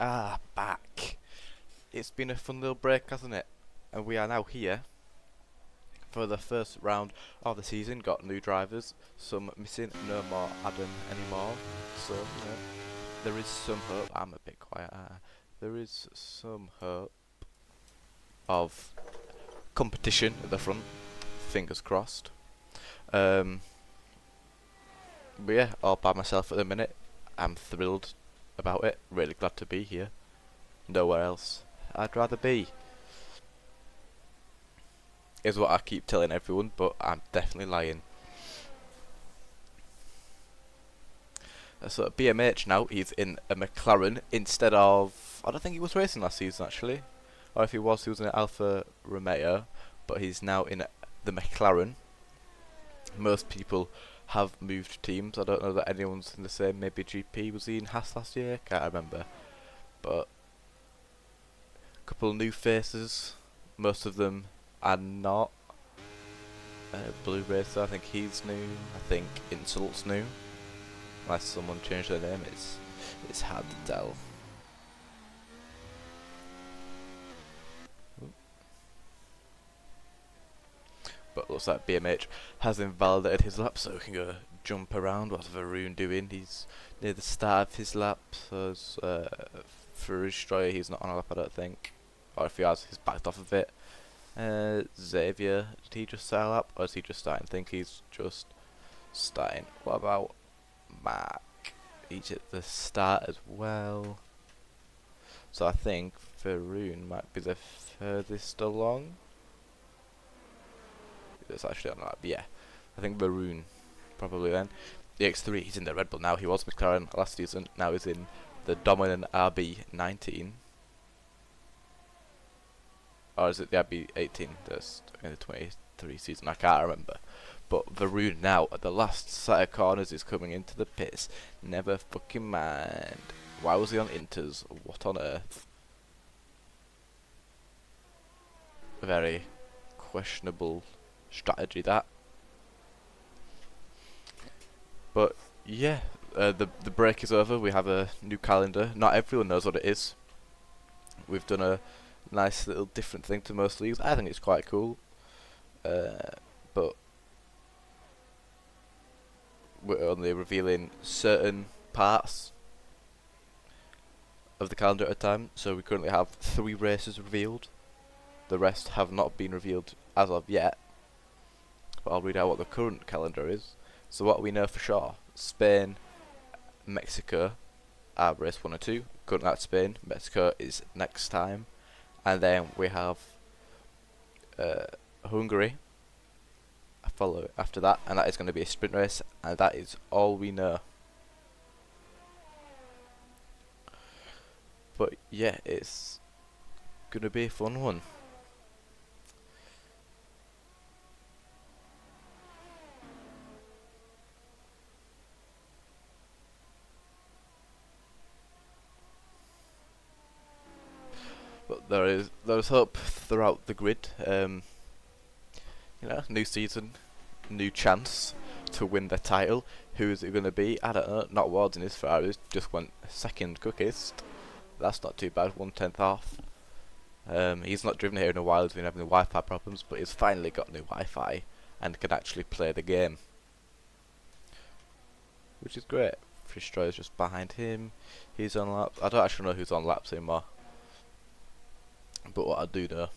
are back. It's been a fun little break, hasn't it? And we are now here for the first round of the season. Got new drivers, some missing, no more Adam anymore. So, there is some hope. I'm a bit quiet. There is some hope of competition at the front. Fingers crossed. But yeah, all by myself at the minute. I'm thrilled about it. Really glad to be here. Nowhere else I'd rather be. Is what I keep telling everyone, but I'm definitely lying. So at BMH now, he's in a McLaren instead of... I don't think he was racing last season actually. Or if he was in an Alfa Romeo. But he's now in the McLaren. Most people have moved teams. I don't know that anyone's in the same. Maybe GP, was he in Haas last year? Can't remember. But a couple of new faces. Most of them are not. Blue Racer, I think he's new. I think Insult's new. Unless someone changed their name, it's hard to tell. But looks like BMH has invalidated his lap, so we can go jump around. What's Varun doing? He's near the start of his lap. So for Destroyer, he's not on a lap, I don't think. Or if he has, he's backed off of it. Xavier, did he just start a lap? Or is he just starting? I think he's just starting. What about Mark? He's at the start as well. So I think Varun might be the furthest along. It's actually on the lap, yeah. I think Varun probably then. The X3, he's in the Red Bull now. He was McLaren last season. Now he's in the dominant RB19. Or is it the RB18? That's in the 23 season. I can't remember. But Varun now at the last set of corners is coming into the pits. Never fucking mind. Why was he on Inters? What on earth? Very questionable strategy that. But yeah, the break is over. We have a new calendar. Not everyone knows what it is. We've done a nice little different thing to most leagues. I think it's quite cool. But we're only revealing certain parts of the calendar at a time. So we currently have 3 races revealed. The rest have not been revealed as of yet. But I'll read out what the current calendar is. So what we know for sure: Spain, Mexico are race 1 and 2. Currently at Spain. Mexico is next time. And then we have Hungary. I follow after that, and that is going to be a sprint race, and that is all we know. But yeah, it's going to be a fun one. But there's hope throughout the grid. New season, new chance to win the title. Who is it going to be? I don't know. Not Wards in his Ferraris. Just went second quickest. That's not too bad. 1/10 off. He's not driven here in a while. He's been having the Wi-Fi problems, but he's finally got new Wi-Fi and can actually play the game, which is great. Destroyer's just behind him. He's on laps. I don't actually know who's on laps anymore. But what I do know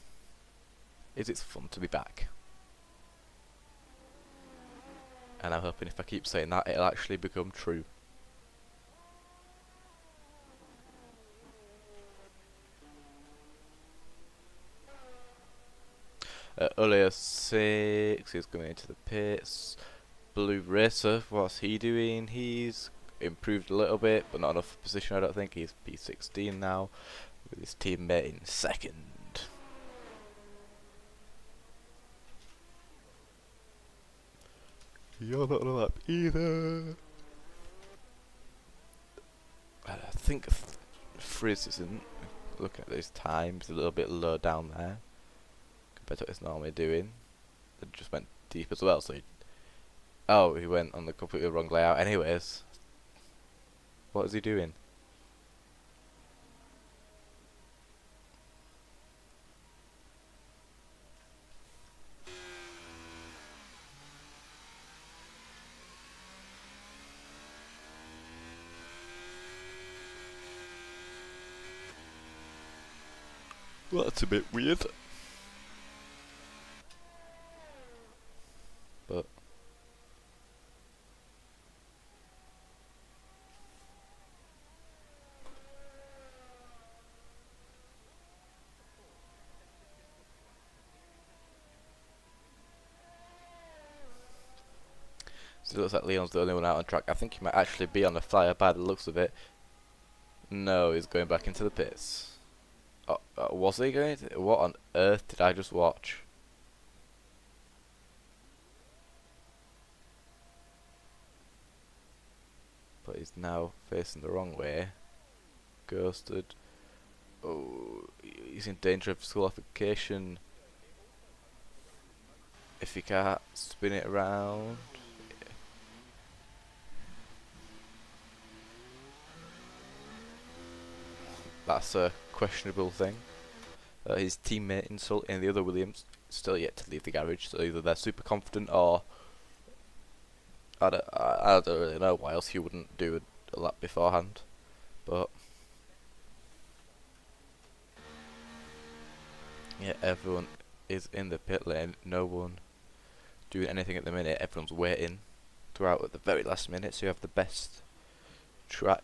is it's fun to be back. And I'm hoping if I keep saying that, it'll actually become true. Earlier 6 is going into the pits. Blue Racer, what's he doing? He's improved a little bit, but not enough position, I don't think. He's P16 now, with his teammate in second. You're not on a lap either. I think Frizz isn't. Looking at those times, a little bit low down there compared to what he's normally doing. It just went deep as well, so he went on the completely wrong layout. Anyways, what is he doing? Well, that's a bit weird. But it looks like Leon's the only one out on track. I think he might actually be on the flyer by the looks of it. No, he's going back into the pits. Oh, was he going to? What on earth did I just watch? But he's now facing the wrong way. Ghosted. Oh, he's in danger of disqualification if he can't spin it around. That's a questionable thing. His teammate insulting the other Williams still yet to leave the garage, so either they're super confident or I don't really know why else he wouldn't do a lap beforehand. But yeah, everyone is in the pit lane. No one doing anything at the minute. Everyone's waiting throughout at the very last minute, so you have the best track.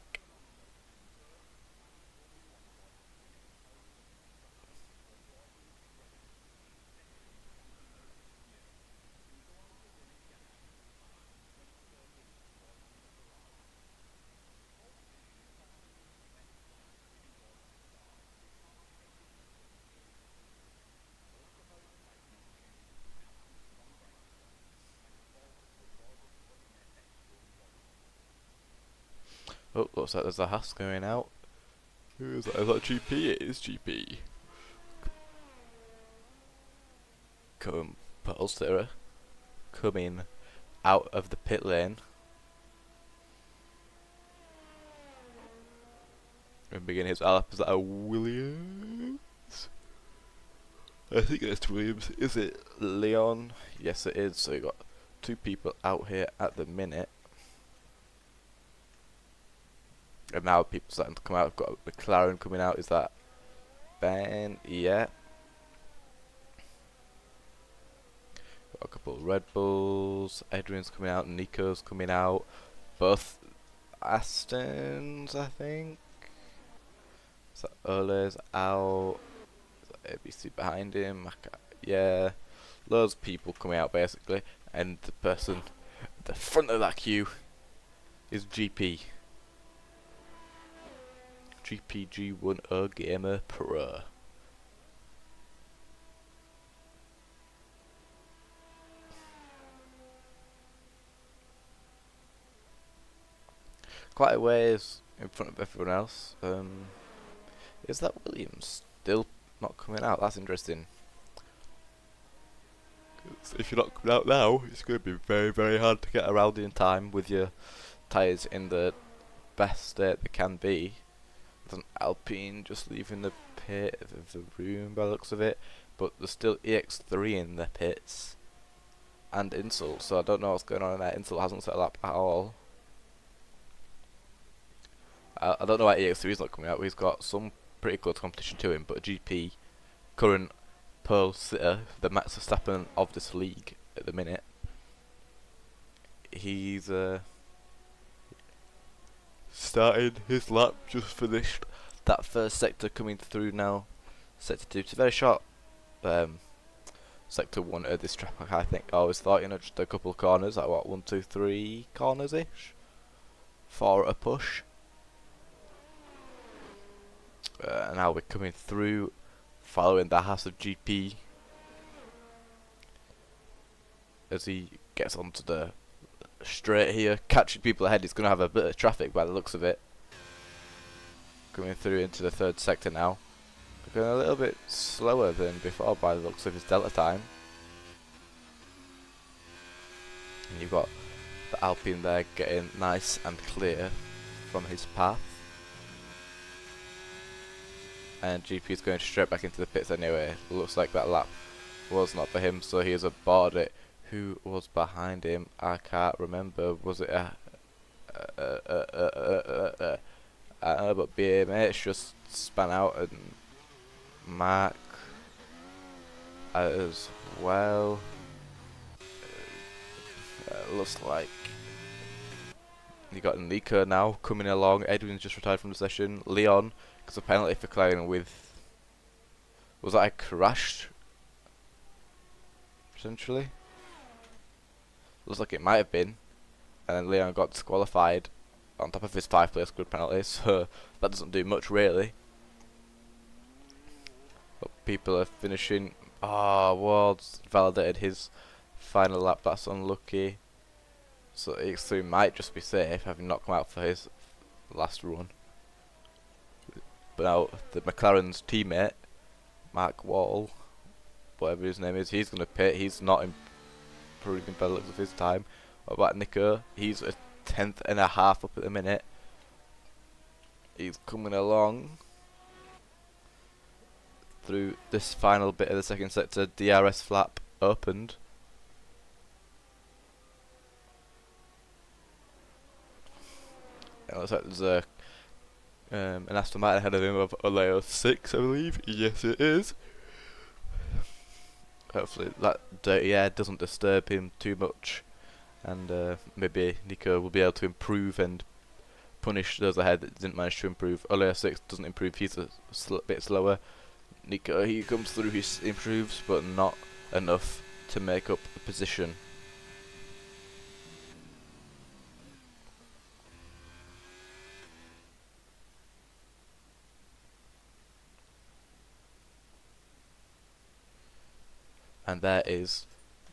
Oh, looks like there's a Haas going out. Who is that? Is that GP? It is GP. Polster coming out of the pit lane. And begin his lap. Is that a Williams? I think it's Williams. Is it Leon? Yes, it is. So you got two people out here at the minute. And now people starting to come out. I've got a McLaren coming out. Is that Ben? Yeah. Got a couple of Red Bulls. Adrian's coming out. Nico's coming out. Both Astons, I think. So Ole's out. ABC behind him. Yeah. Loads of people coming out basically. And the person at the front of that queue is GP. GPG10 Gamer Pro. Quite a ways in front of everyone else. Is that Williams still not coming out? That's interesting. 'Cause if you're not coming out now, it's going to be very, very hard to get around in time with your tyres in the best state they can be. There's an Alpine just leaving the pit of the room by the looks of it, but there's still EX3 in the pits and Insult, so I don't know what's going on in there. Insult hasn't set a lap at all. I don't know why EX3 is not coming out. He's got some pretty close competition to him, but GP, current pole sitter, the Max Verstappen of this league at the minute, he's started his lap, just finished that first sector coming through now. Sector 2, it's a very short sector 1 at this track, I think. I always thought, just a couple of corners, like what, 1, 2, 3 corners-ish? 4 at a push. And now we're coming through, following the Haas of GP as he gets onto the straight here, catching people ahead. He's going to have a bit of traffic by the looks of it. Coming through into the third sector now. Going a little bit slower than before by the looks of his delta time. And you've got the Alpine there getting nice and clear from his path. And GP's going straight back into the pits anyway. Looks like that lap was not for him, so he has aboard it. Who was behind him? I can't remember. Was it I don't know, but BMH just span out and Mark as well. Looks like you got Nico now coming along. Edwin's just retired from the session. Leon, because a penalty for colliding with, was that a crash? Potentially. Looks like it might have been. And then Leon got disqualified on top of his 5-place grid penalty, so that doesn't do much really. But people are finishing. Ah, Ward's validated his final lap. That's unlucky. So EX3 might just be safe, having not come out for his last run. But now the McLaren's teammate, Mark Wall, whatever his name is, he's going to pit. He's not improving by the looks of his time. What about Nico? He's a 10th and a half up at the minute. He's coming along through this final bit of the second sector. DRS flap opened. It looks like there's a an Aston Martin ahead of him of Aleo 6, I believe. Yes, it is. Hopefully that dirty air doesn't disturb him too much, and maybe Nico will be able to improve and punish those ahead that didn't manage to improve. Aleo 6 doesn't improve, he's a bit slower. Nico, he comes through, he improves, but not enough to make up a position. And there is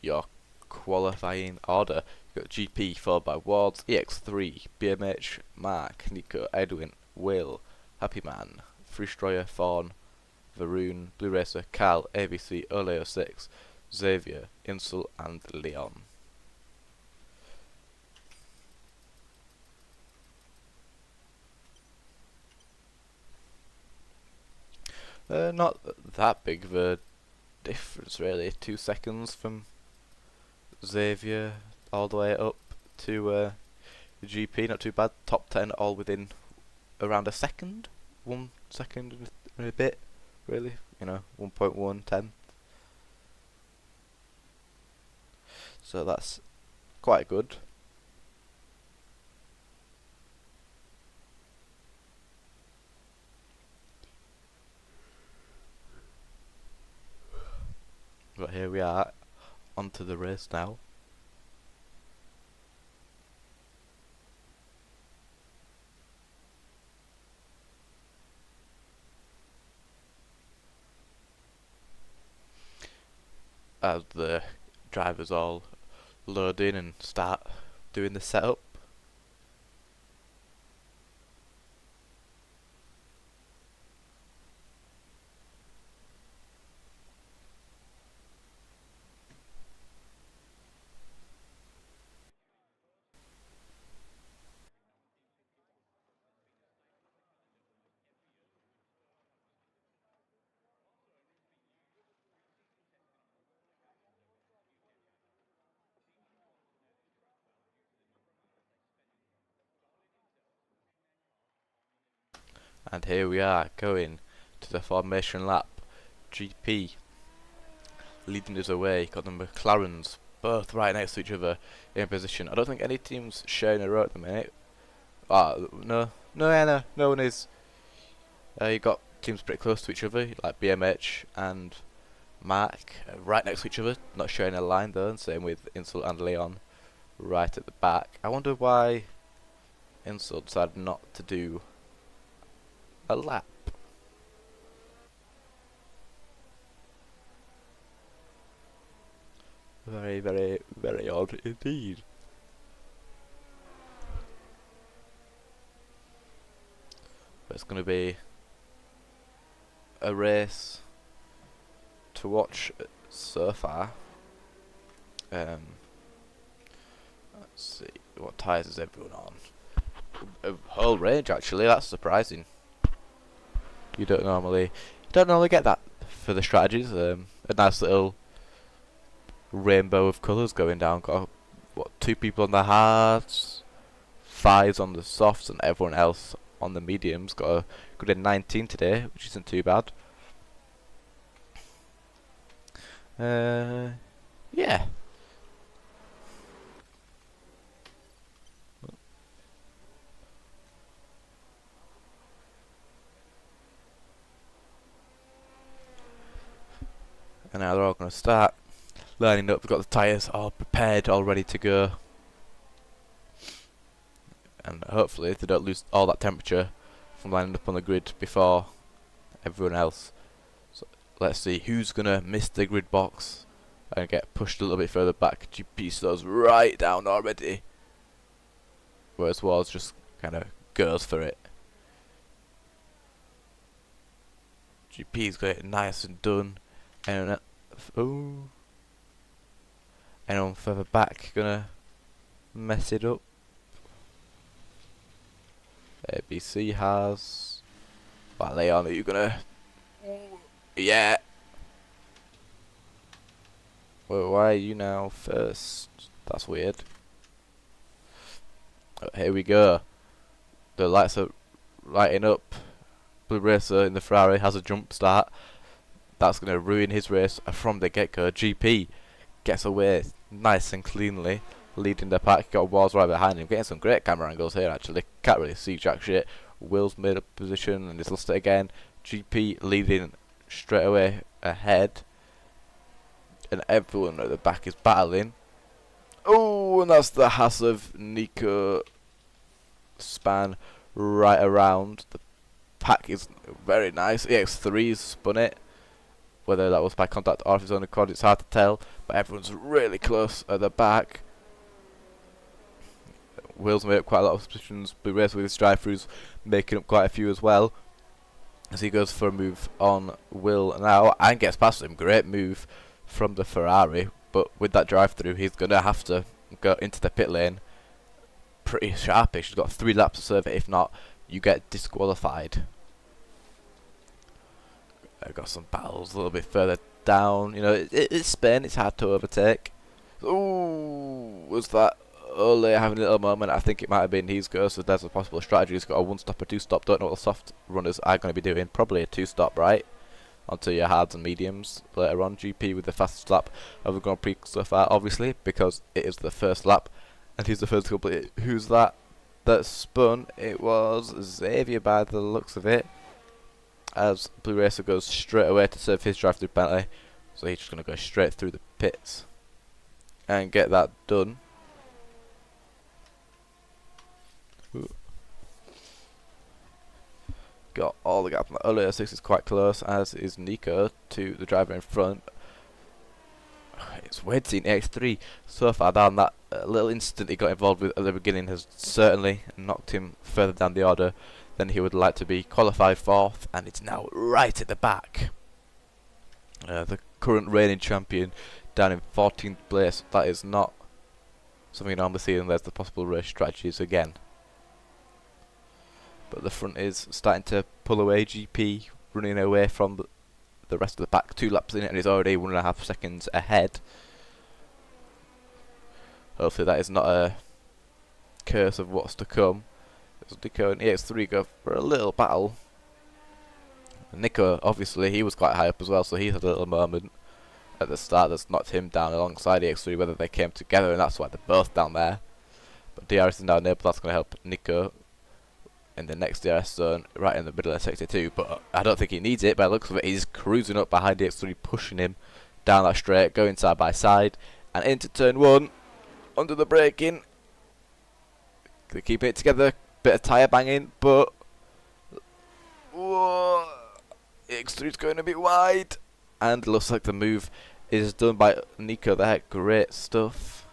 your qualifying order. You've got GP followed by Wards, EX3, BMH, Mark, Nico, Edwin, Will, Happy Man, Freestroyer, Fawn, Varun, Blue Racer, Cal, ABC, Oleo 6, Xavier, Insul, and Leon. Not that big of a difference really. 2 seconds from Xavier all the way up to the GP, not too bad. Top 10 all within around a second, 1 second and a bit, really. You know, 1.110. So that's quite good. But here we are, onto the race now. As the drivers all load in and start doing the setup. And here we are going to the formation lap. GP leading us away. Got the McLarens both right next to each other in position. I don't think any team's sharing a row at the minute. No one is. You got teams pretty close to each other, like BMH and Mark, right next to each other, not sharing a line though, and same with Insult and Leon right at the back. I wonder why Insult decided not to do a lap. Very, very, very odd indeed. But it's going to be a race to watch so far. Let's see, what tyres is everyone on? A whole range actually, that's surprising. You don't normally get that for the strategies. A nice little rainbow of colours going down. Got what, 2 people on the hards, 5s on the softs, and everyone else on the mediums. Got a good in 19 today, which isn't too bad. Yeah. And now they're all going to start lining up. We've got the tyres all prepared, all ready to go. And hopefully they don't lose all that temperature from lining up on the grid before everyone else. So let's see who's going to miss the grid box and get pushed a little bit further back. GP slows right down already, whereas Wars just kind of goes for it. GP's got it nice and done. And anyone further back gonna mess it up? ABC has. Well, Leon, are you gonna? Yeah. Well, why are you now first? That's weird. Oh, here we go. The lights are lighting up. Blue Racer in the Ferrari has a jump start. That's going to ruin his race from the get-go. GP gets away nice and cleanly, leading the pack. Got Walls right behind him, getting some great camera angles here actually. Can't really see jack shit. Will's made a position and he's lost it again. GP leading straight away ahead. And everyone at the back is battling. Oh, and that's the Haas of Nico span right around. The pack is very nice. EX3's spun it. Whether that was by contact or of his own accord, it's hard to tell. But everyone's really close at the back. Will's made up quite a lot of positions. Blue Racer with his drive-throughs making up quite a few as well. As he goes for a move on Will now and gets past him. Great move from the Ferrari. But with that drive-through, he's going to have to go into the pit lane pretty sharpish. He's got 3 laps to serve it. If not, you get disqualified. I've got some battles a little bit further down. You know, it's Spain. It's hard to overtake. Ooh, was that Ole having a little moment? I think it might have been his go. So there's a possible strategy. He's got a 1-stop or 2-stop. Don't know what the soft runners are going to be doing. Probably a 2-stop, right? Onto your hards and mediums later on. GP with the fastest lap of the Grand Prix so far, obviously, because it is the first lap. And he's the first to complete it. Who's that spun? It was Xavier by the looks of it. As Blue Racer goes straight away to serve his drive-through penalty. So he's just going to go straight through the pits and get that done. Ooh. Got all the gap on the earlier 6 is quite close, as is Nico to the driver in front. It's weird seeing X3 so far down. That little incident he got involved with at the beginning has certainly knocked him further down the order than he would like to be. Qualified 4th, and it's now right at the back. The current reigning champion down in 14th place. That is not something you normally see unless the possible race strategies again. But the front is starting to pull away. GP running away from the rest of the pack. 2 laps in it and he's already 1.5 seconds ahead. Hopefully that is not a curse of what's to come. Nico and EX3 go for a little battle. And Nico, obviously, he was quite high up as well, so he had a little moment at the start that's knocked him down alongside EX3, whether they came together, and that's why they're both down there. But DRS is now enabled. That's going to help Nico in the next DRS zone, right in the middle of sector 2. But I don't think he needs it. By the looks of it, he's cruising up behind EX3, pushing him down that straight, going side by side, and into turn 1, under the braking. They're keeping it together. Bit of tyre banging, but X3's going a bit wide, and looks like the move is done by Nico there. Great stuff.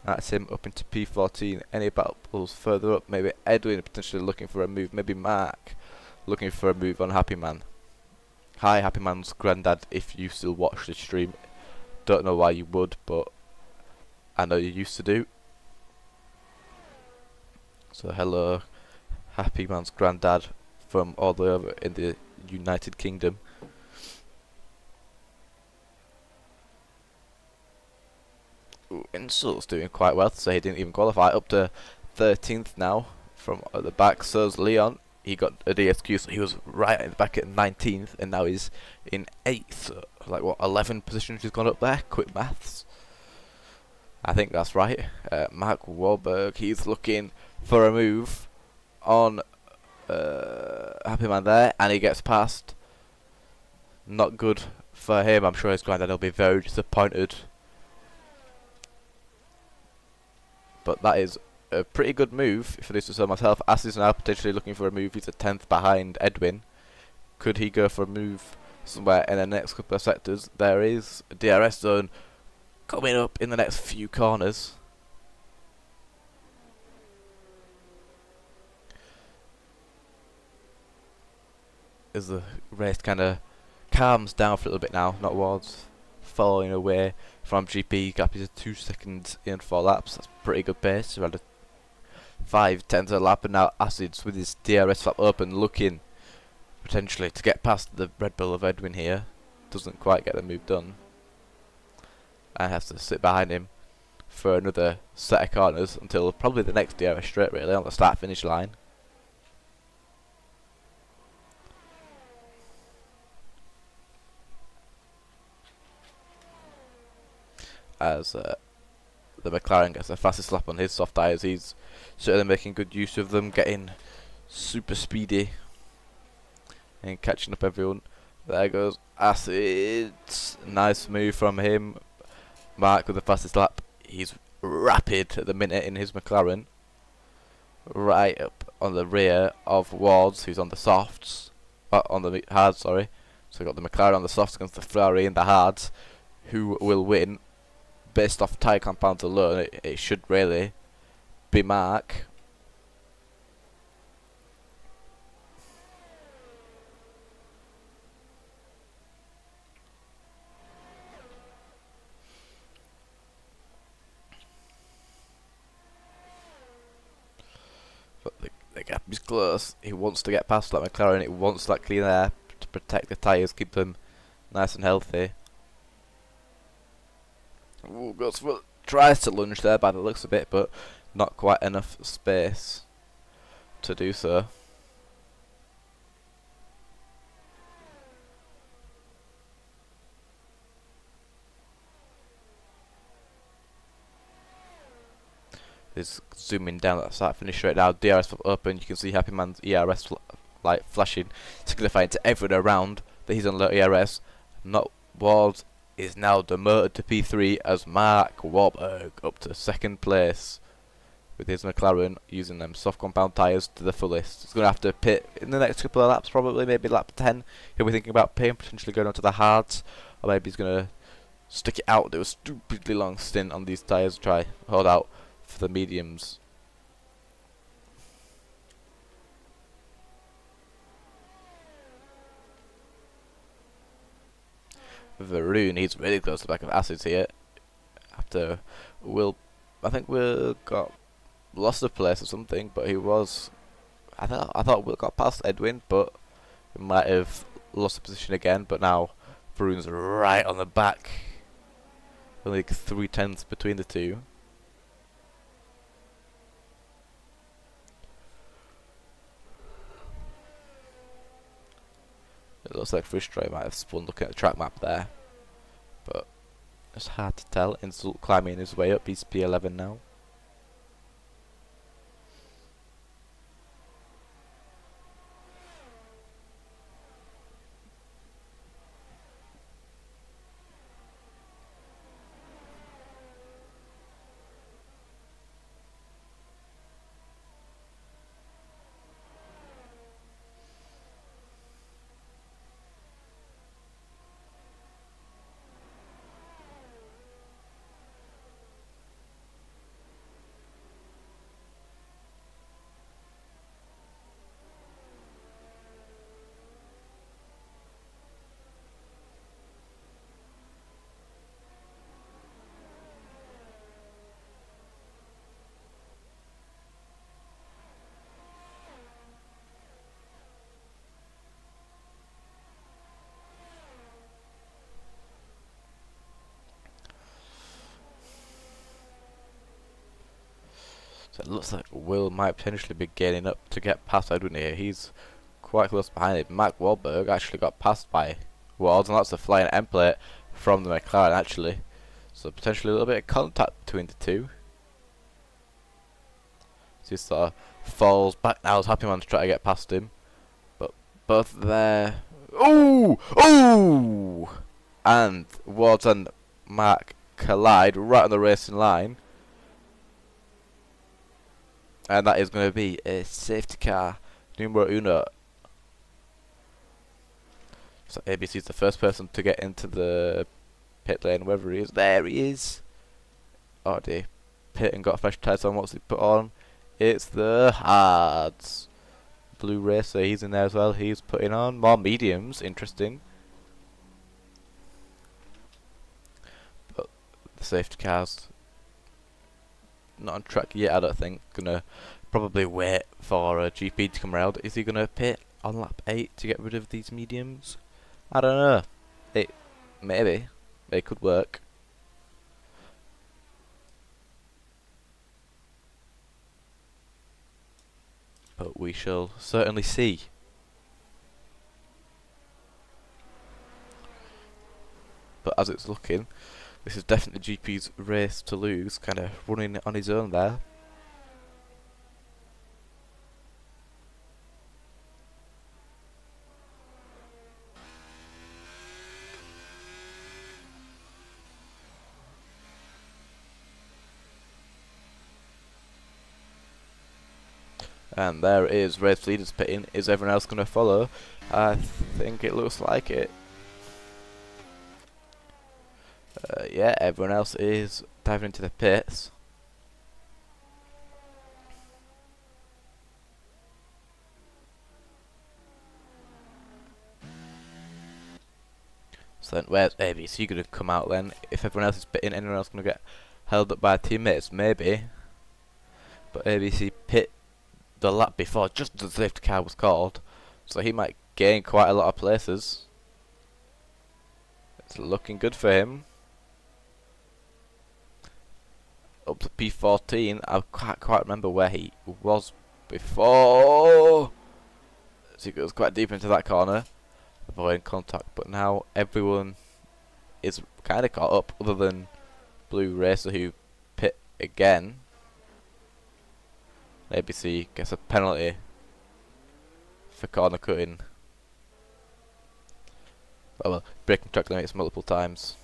That's him up into P14. Any battles further up? Maybe Edwin potentially looking for a move. Maybe Mark looking for a move on Happy Man. Hi, Happy Man's granddad. If you still watch the stream, don't know why you would, but I know you used to do. So hello, Happy Man's granddad from all the way over in the United Kingdom. Ooh, Insult's doing quite well, so he didn't even qualify. Up to 13th now from at the back. So's Leon. he got a DSQ, so he was right at the back at 19th, and now he's in 8th. Like what, 11 positions he's gone up there? Quick maths. I think that's right. Mark Wahlberg, he's looking for a move on Happy Man there, and he gets past. Not good for him. I'm sure his granddad will be very disappointed. But that is a pretty good move, if I do so myself. As is now potentially looking for a move. He's a 10th behind Edwin. Could he go for a move somewhere in the next couple of sectors? There is a DRS zone coming up in the next few corners. As the race kind of calms down for a little bit now, not Ward's falling away from GP. Gap is 2 seconds in 4 laps. That's pretty good pace. Around a 5/10 a lap, and now Acids with his DRS flap open, looking potentially to get past the Red Bull of Edwin here. Doesn't quite get the move done, and has to sit behind him for another set of corners until probably the next DRS straight, really, on the start finish line. As the McLaren gets the fastest lap on his soft tyres, he's certainly making good use of them, getting super speedy and catching up everyone. There goes Acids. Nice move from him. Mark with the fastest lap. He's rapid at the minute in his McLaren. Right up on the rear of Wards, who's on the softs. On the hards, sorry. So we've got the McLaren on the softs against the Ferrari in the hards. Who will win? Based off tyre compounds alone, it should really be Mark. But the gap is close. He wants to get past that McLaren. It wants that clean air to protect the tyres, keep them nice and healthy. Ooh, tries to lunge there by the looks of it, but not quite enough space to do so. He's zooming down at the start finish right now. DRS open. You can see Happy Man's ERS light flashing, signifying to everyone around that he's on low ERS. Not Ward is now demoted to P3 as Mark Wahlberg up to 2nd place with his McLaren, using them soft compound tyres to the fullest. He's going to have to pit in the next couple of laps, probably, maybe lap 10. He'll be thinking about pitting, potentially going on to the hards, or maybe he's going to stick it out, do a stupidly long stint on these tyres, try hold out for the mediums. Varun, he's really close to the back of Acids here. After I think Will got lost a place or something, but he was. I thought Will got past Edwin, but he might have lost the position again. But now Varun's right on the back. Only 3/10 between the two. It looks like Frustrated might have spun looking at the track map there, but it's hard to tell. Insult climbing his way up, he's P11 now. So it looks like Will might potentially be gaining up to get past Edwin here. He's quite close behind it. Mark Wahlberg actually got passed by Wards, and that's a flying template from the McLaren actually. So potentially a little bit of contact between the two. So he sort of falls back now as Happy Man's trying to get past him. But both there. Ooh! Ooh! And Wards and Mark collide right on the racing line. And that is going to be a safety car numero uno. So ABC is the first person to get into the pit lane, wherever he is. There he is. Oh dear. Pit and got fresh tyres on. What's he put on? It's the hards. Blue Racer, he's in there as well. He's putting on more mediums. Interesting. But the safety car's not on track yet, I don't think. Gonna probably wait for a GP to come around. Is he gonna pit on lap 8 to get rid of these mediums? I don't know. Maybe. It could work. But we shall certainly see. But as it's looking, this is definitely GP's race to lose, kind of running on his own there. And there is race leaders pitting. Is everyone else going to follow? I think it looks like it. Yeah, everyone else is diving into the pits. So then where's ABC going to come out then? If everyone else is pitting, anyone else going to get held up by teammates? Maybe. But ABC pit the lap before, just as the safety car was called. So he might gain quite a lot of places. It's looking good for him. Up to P14. I can't quite remember where he was before. So he goes quite deep into that corner, avoiding contact. But now everyone is kind of caught up, other than Blue Racer, who pit again. ABC gets a penalty for corner cutting. Oh well, breaking track limits multiple times.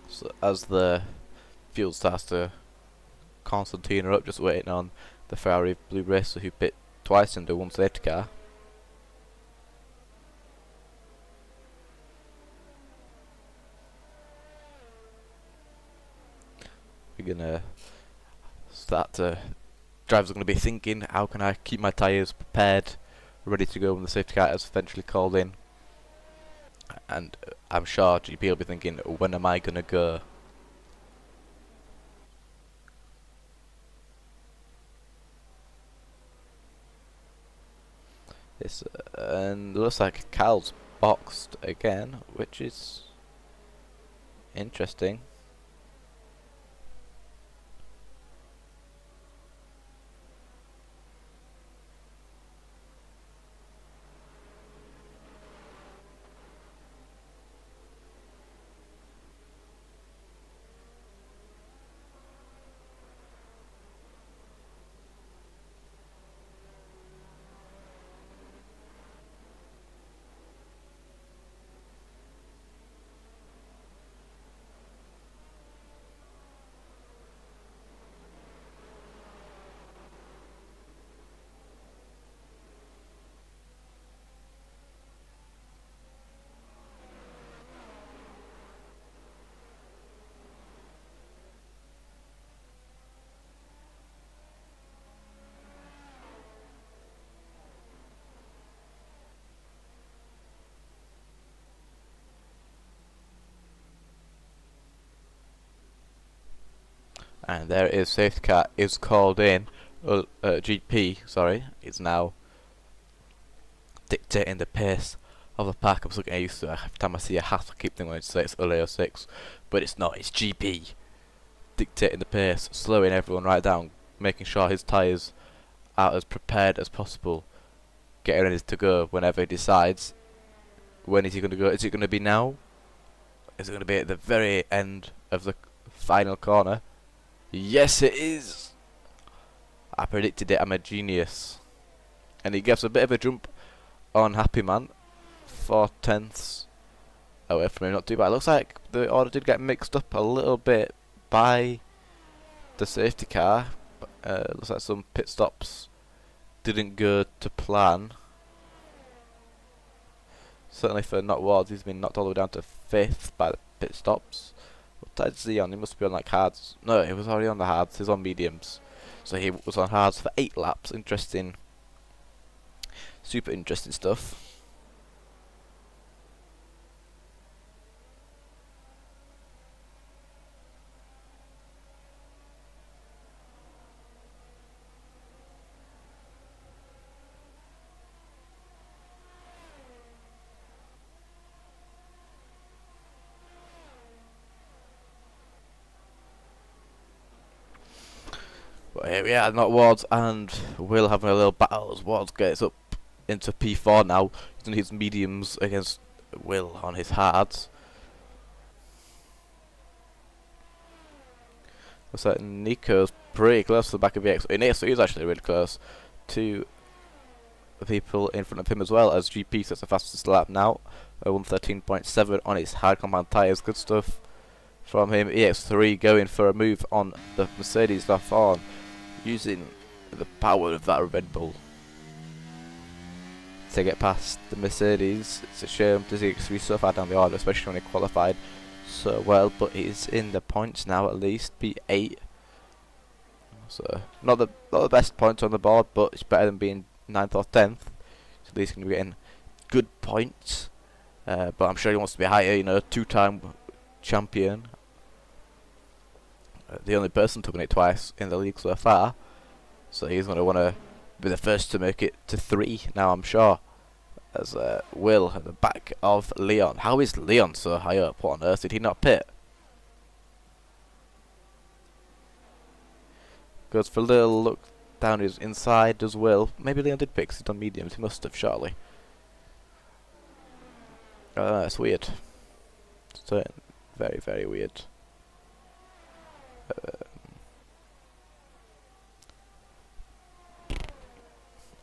So as the field starts to concertina up, just waiting on the Ferrari Blue Racer, who pit twice into one safety car. We're gonna start to. Drivers are gonna be thinking, how can I keep my tyres prepared, ready to go when the safety car is eventually called in? And I'm sure GP will be thinking, when am I gonna go? This and looks like Cal's boxed again, which is interesting. And there it is, safety car is called in. GP, sorry, is now dictating the pace of the pack. I'm still getting used to it. Every time I see a hat, I keep thinking to say it's LA 06, but it's not, it's GP dictating the pace, slowing everyone right down, making sure his tyres are as prepared as possible, getting ready to go whenever he decides. When is he going to go? Is it going to be now? Is it going to be at the very end of the final corner? Yes, it is! I predicted it, I'm a genius. And he gives a bit of a jump on Happy Man. 4/10 away from him, not too bad. Looks like the order did get mixed up a little bit by the safety car. Looks like some pit stops didn't go to plan. Certainly for Not Wards, he's been knocked all the way down to 5th by the pit stops. What tyres is he on? He must be on like hards. No, he was already on the hards. He's on mediums. So he was on hards for 8 laps. Interesting. Super interesting stuff. But here we are, Not Wards and Will having a little battle as Wards gets up into P4 now. He's on his mediums against Will on his hards. Looks like Nico's pretty close to the back of the X. So he's actually really close to the people in front of him as well, as GP sets the fastest lap now. 113.7 on his hard compound tyres. Good stuff from him. EX3 going for a move on the Mercedes Lafon, using the power of that Red Bull to get past the Mercedes. It's a shame to see EX3 so far down the order, especially when he qualified so well, but he's in the points now at least, P8. So not the best points on the board, but it's better than being 9th or 10th. So at least going to be getting good points. But I'm sure he wants to be higher, you know, 2-time champion. The only person to win it twice in the league so far. So he's going to want to be the first to make it to 3 now, I'm sure. As Will at the back of Leon. How is Leon so high up? What on earth did he not pit? Goes for a little look down his inside, does Will. Maybe Leon did pit 'cause he's done mediums. He must have, surely. It's weird. So very, very weird.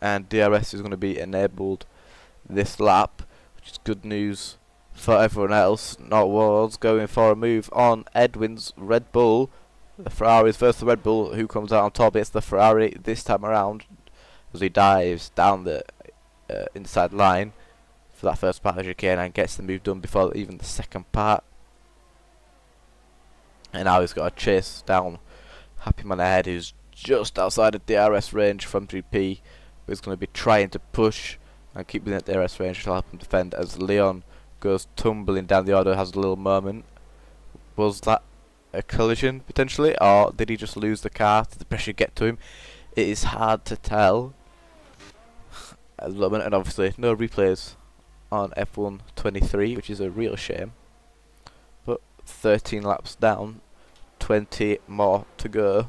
And DRS is going to be enabled this lap, which is good news for everyone else. Not Wards going for a move on Edwin's Red Bull. The Ferrari's first the Red Bull, who comes out on top. It's the Ferrari this time around, as he dives down the inside line for that first part of the chicane and gets the move done before even the second part. And now he's got to chase down Happy Man ahead, who's just outside of DRS range from 3P. But he's going to be trying to push and keep within the DRS range to help him defend as Leon goes tumbling down the order, has a little moment. Was that a collision potentially, or did he just lose the car? Did the pressure get to him? It is hard to tell at the moment, and obviously no replays on F1 23, which is a real shame. But 13 laps down, 20 more to go.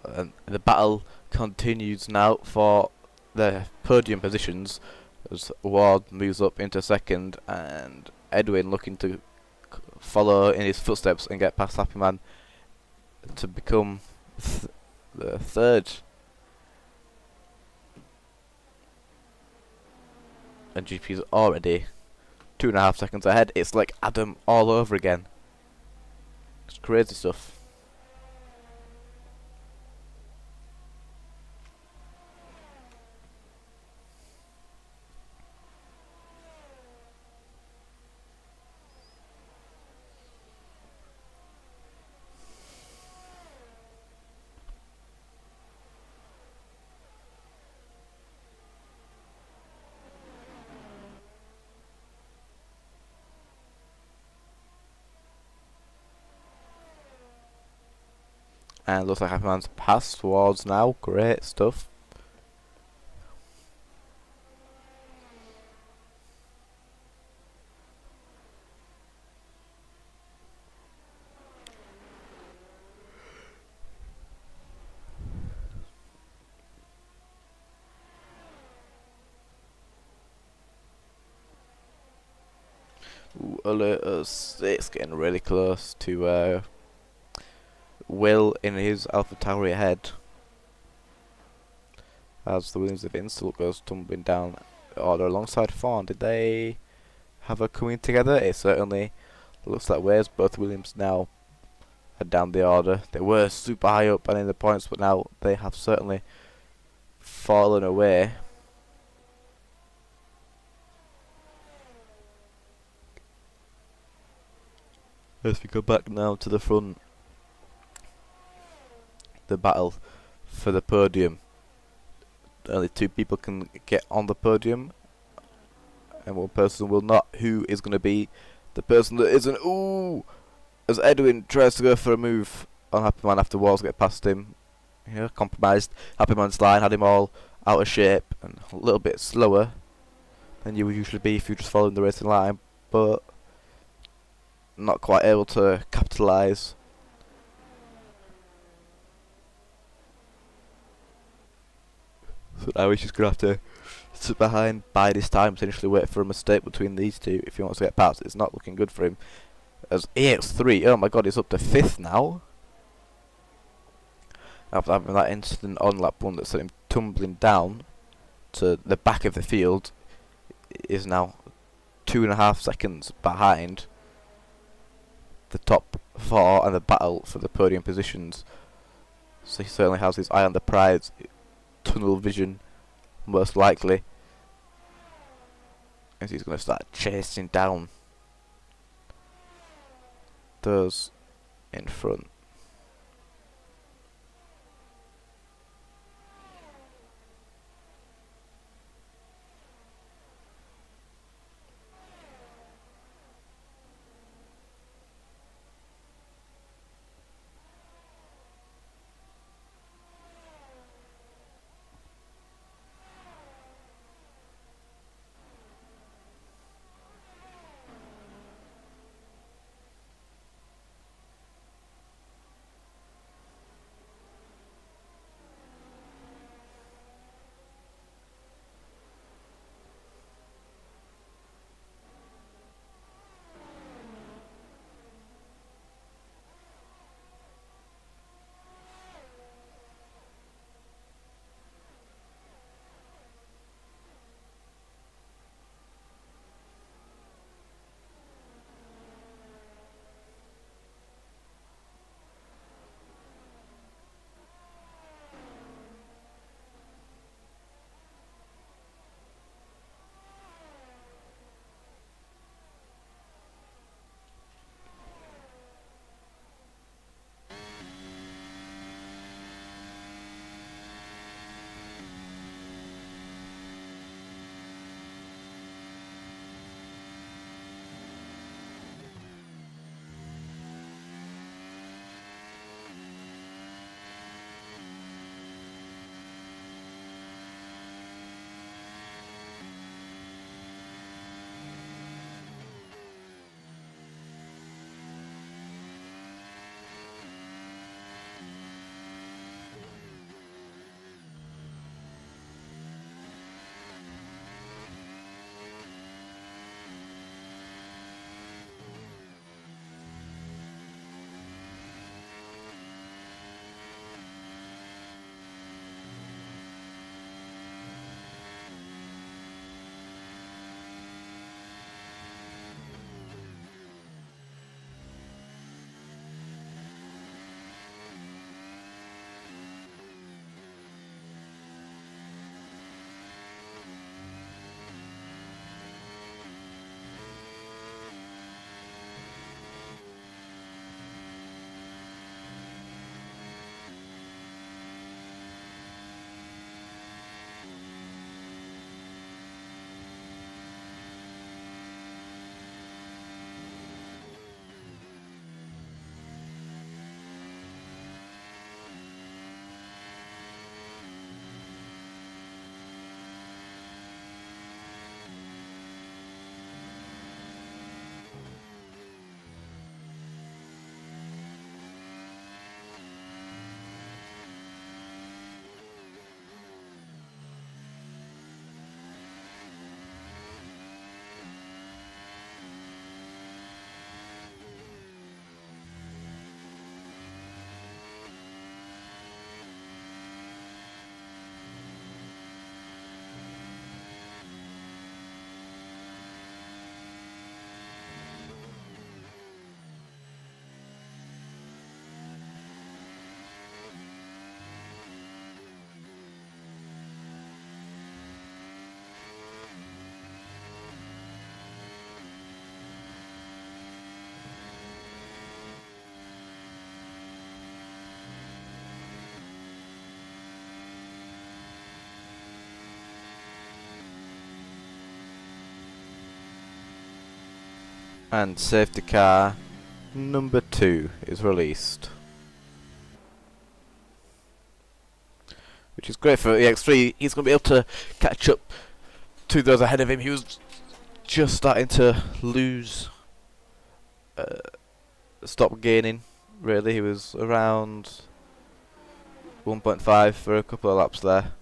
And the battle continues now for their podium positions as Ward moves up into second and Edwin looking to follow in his footsteps and get past Happy Man to become the third. And GP's already 2.5 seconds ahead. It's like Adam all over again. It's crazy stuff. And looks like Happy Man's passed towards now. Great stuff. Ooh, alert us. It's getting really close to Will in his Alpha Tauri ahead. As the Williams of Insult goes tumbling down the order alongside Fawn. Did they have a coming together? It certainly looks that way, as both Williams now are down the order. They were super high up and in the points, but now they have certainly fallen away. As we go back now to the front, the battle for the podium. Only 2 people can get on the podium, and 1 person will not. Who is going to be the person that isn't? Ooh! As Edwin tries to go for a move on Happy Man after Walls get past him. Yeah, compromised. Happy Man's line had him all out of shape and a little bit slower than you would usually be if you were just following the racing line, but not quite able to capitalise. So now he's just going to have to sit behind, bide his time, potentially wait for a mistake between these two if he wants to get past. It's not looking good for him. As EX3, oh my god, he's up to 5th now. After having that incident on lap 1 that sent him tumbling down to the back of the field, is now 2.5 seconds behind the top 4 and the battle for the podium positions. So he certainly has his eye on the prize. Tunnel vision, most likely, as he's going to start chasing down those in front. And safety car number 2 is released. Which is great for EX3. He's going to be able to catch up to those ahead of him. He was just starting to lose, stop gaining, really. He was around 1.5 for a couple of laps there.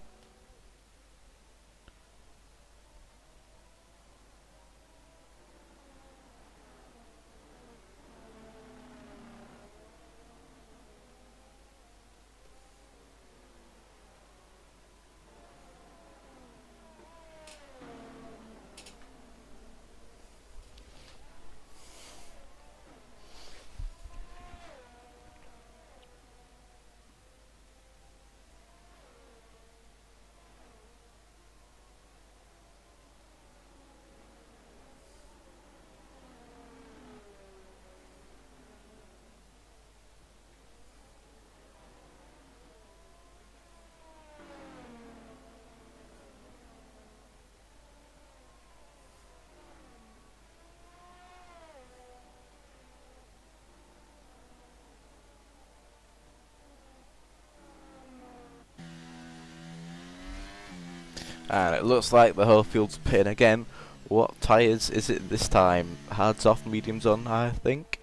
And it looks like the whole field's pitting again. What tyres is it this time? Hards off, mediums on, I think.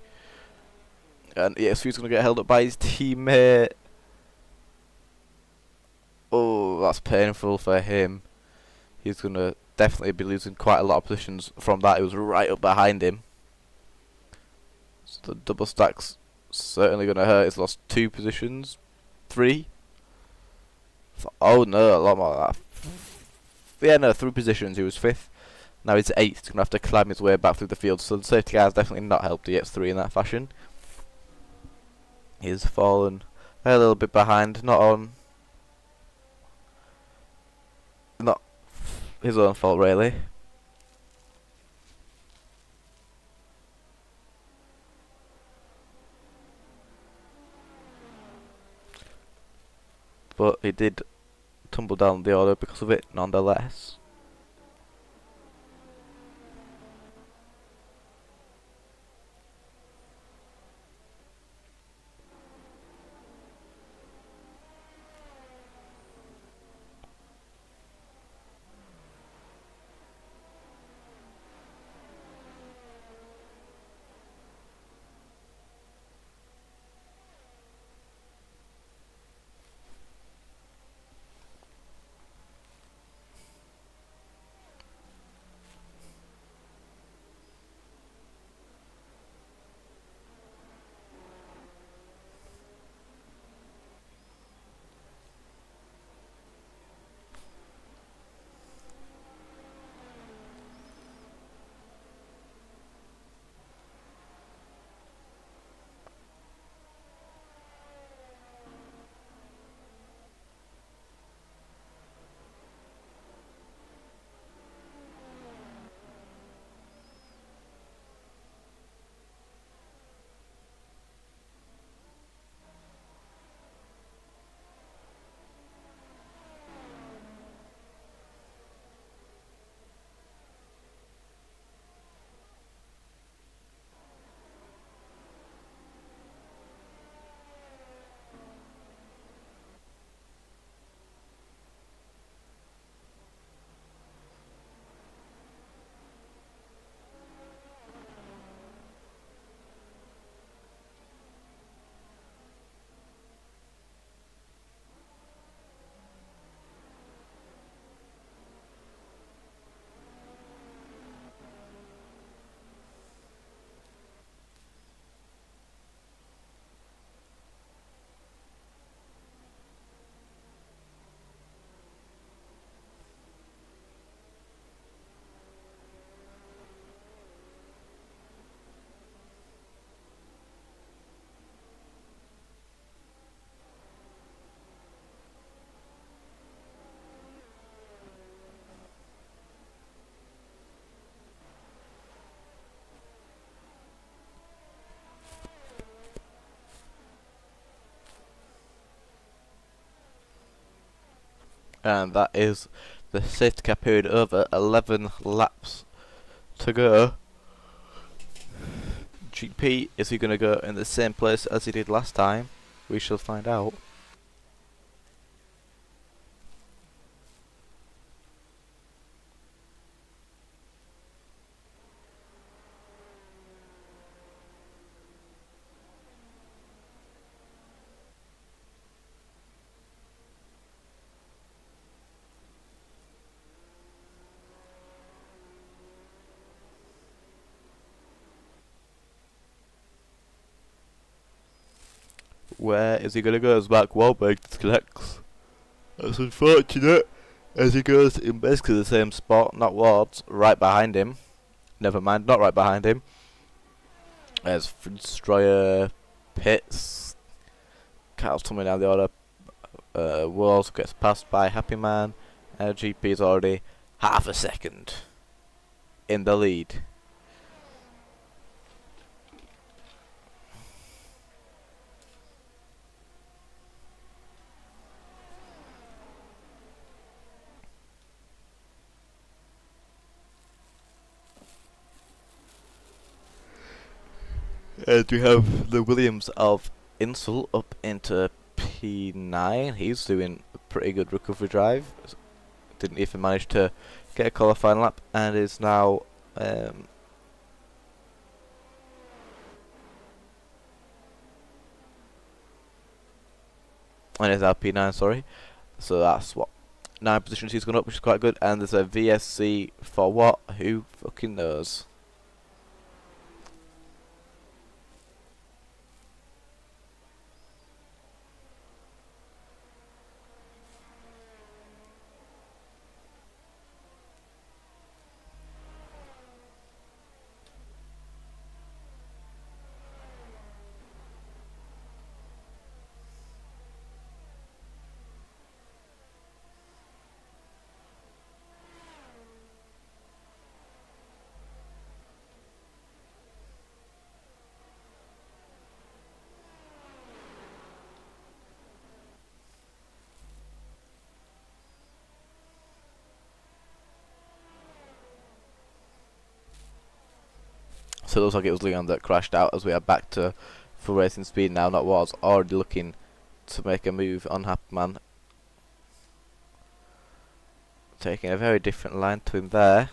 And yes, he's going to get held up by his teammate. Oh, that's painful for him. He's going to definitely be losing quite a lot of positions from that. He was right up behind him. So the double stack's certainly going to hurt. He's lost 2 positions. 3. Oh no, a lot more than that. Yeah, no, 3 positions. He was 5th. Now he's 8th. He's going to have to climb his way back through the field. So the safety car has definitely not helped EX3 in that fashion. He's fallen a little bit behind. Not his own fault, really. But he did tumble down the order because of it, nonetheless. And that is the safety car period over. 11 laps to go. GP, is he going to go in the same place as he did last time? We shall find out. Where is he going to go as Mark Wahlberg disconnects? That's unfortunate, as he goes in basically the same spot, not Ward's, right behind him. Never mind, not right behind him. There's Destroyer, Pitts, Carl's coming down the order. Walls gets passed by Happy Man. GP is already half a second in the lead. And we have the Williams of Insult up into P9. He's doing a pretty good recovery drive. Didn't even manage to get a qualifying lap and is now and is now P9, sorry. So that's what 9 positions he's gone up, which is quite good. And there's a VSC for what? Who fucking knows? So it looks like it was Leon that crashed out, as we are back to full racing speed now. Not was already looking to make a move on Happy Man, taking a very different line to him there.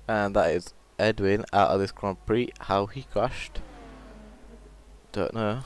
And that is Edwin out of this Grand Prix. How he crashed, don't know.